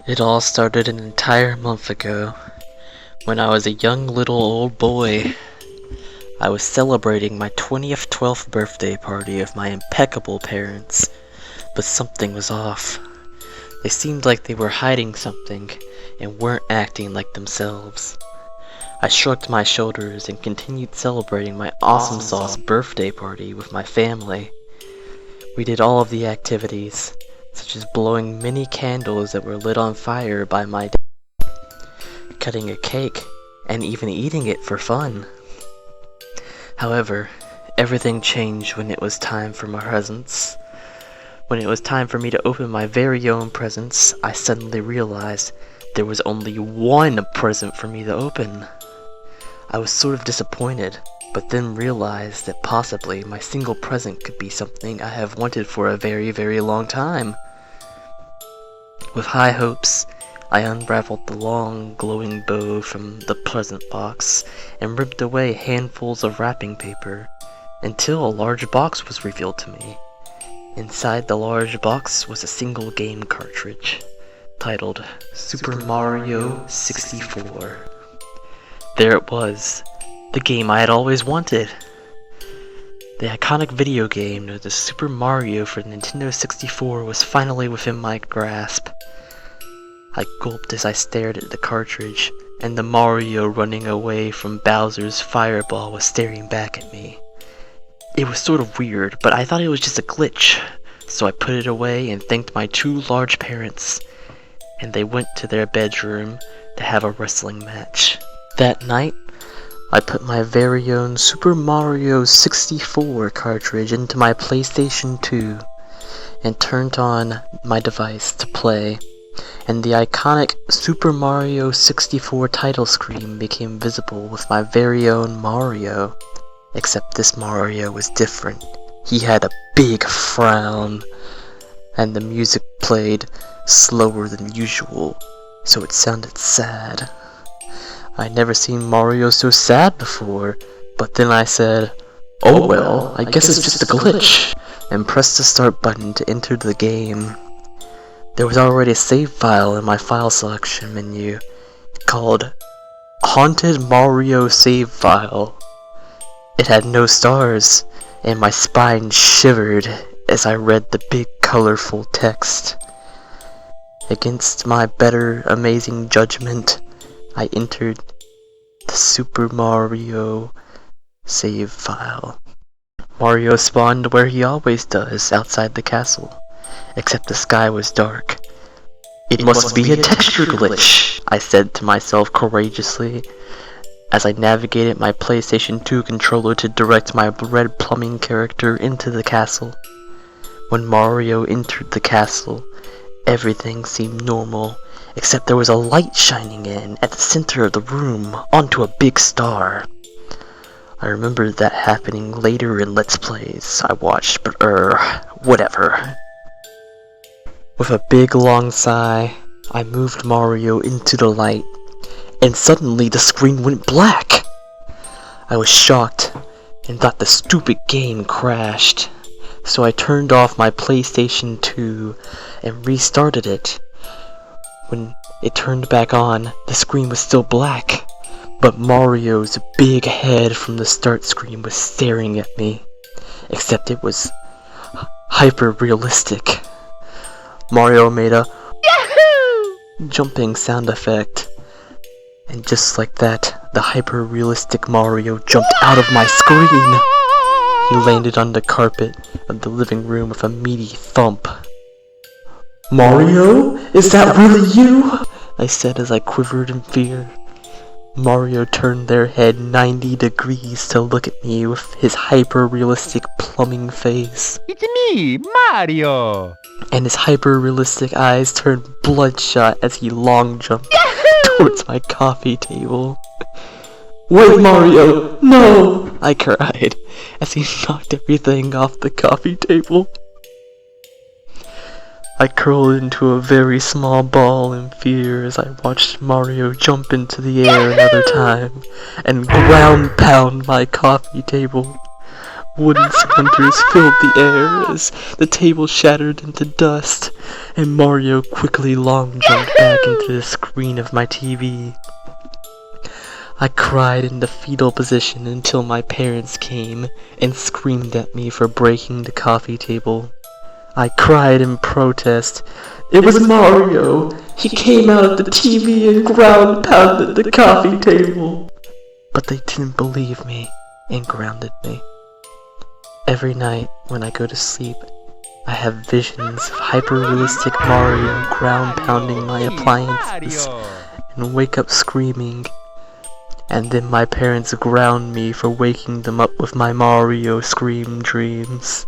It all started an entire month ago, when I was a young little old boy. I was celebrating my 20th 12th birthday party with my impeccable parents, but something was off. They seemed like they were hiding something, and weren't acting like themselves. I shrugged my shoulders and continued celebrating my awesome sauce birthday party with my family. We did all of the activities, such as blowing mini candles that were lit on fire by my dad, cutting a cake, and even eating it for fun. However, everything changed when it was time for my presents. When it was time for me to open my very own presents, I suddenly realized there was only one present for me to open. I was sort of disappointed, but then realized that possibly my single present could be something I have wanted for a very, very long time. With high hopes, I unraveled the long, glowing bow from the present box and ripped away handfuls of wrapping paper, until a large box was revealed to me. Inside the large box was a single game cartridge, titled Super Mario 64. There it was, the game I had always wanted. The iconic video game known as Super Mario for the Nintendo 64 was finally within my grasp. I gulped as I stared at the cartridge, and the Mario running away from Bowser's fireball was staring back at me. It was sort of weird, but I thought it was just a glitch, so I put it away and thanked my two large parents, and they went to their bedroom to have a wrestling match. That night, I put my very own Super Mario 64 cartridge into my PlayStation 2 and turned on my device to play, and the iconic Super Mario 64 title screen became visible with my very own Mario. Except this Mario was different. He had a big frown, and the music played slower than usual, so it sounded sad. I'd never seen Mario so sad before, but then I said, "Oh well, I guess it's just a glitch," and pressed the start button to enter the game. There was already a save file in my file selection menu, called Haunted Mario Save File. It had no stars, and my spine shivered as I read the big colorful text. Against my better amazing judgment, I entered the Super Mario save file. Mario spawned where he always does, outside the castle, except the sky was dark. "It must be a texture glitch," I said to myself courageously, as I navigated my PlayStation 2 controller to direct my red plumbing character into the castle. When Mario entered the castle, everything seemed normal, except there was a light shining in at the center of the room onto a big star. I remember that happening later in Let's Plays I watched, but whatever. With a big long sigh, I moved Mario into the light, and suddenly the screen went black! I was shocked, and thought the stupid game crashed, so I turned off my PlayStation 2 and restarted it. When it turned back on, the screen was still black, but Mario's big head from the start screen was staring at me, except it was hyper-realistic. Mario made a Yahoo! Jumping sound effect, and just like that, the hyper-realistic Mario jumped out of my screen. He landed on the carpet of the living room with a meaty thump. "Mario? Is that really you?" I said as I quivered in fear. Mario turned their head 90 degrees to look at me with his hyper-realistic plumbing face. "It's me, Mario!" And his hyper-realistic eyes turned bloodshot as he long jumped towards my coffee table. "Wait, Mario! No!" I cried as he knocked everything off the coffee table. I curled into a very small ball in fear as I watched Mario jump into the air another time and ground pound my coffee table. Wooden splinters filled the air as the table shattered into dust, and Mario quickly long jumped back into the screen of my TV. I cried in the fetal position until my parents came and screamed at me for breaking the coffee table. I cried in protest. It was Mario! He came out of the TV and ground pounded the coffee table! But they didn't believe me and grounded me. Every night when I go to sleep, I have visions of hyper-realistic Mario ground pounding my appliances and wake up screaming. And then my parents ground me for waking them up with my Mario scream dreams.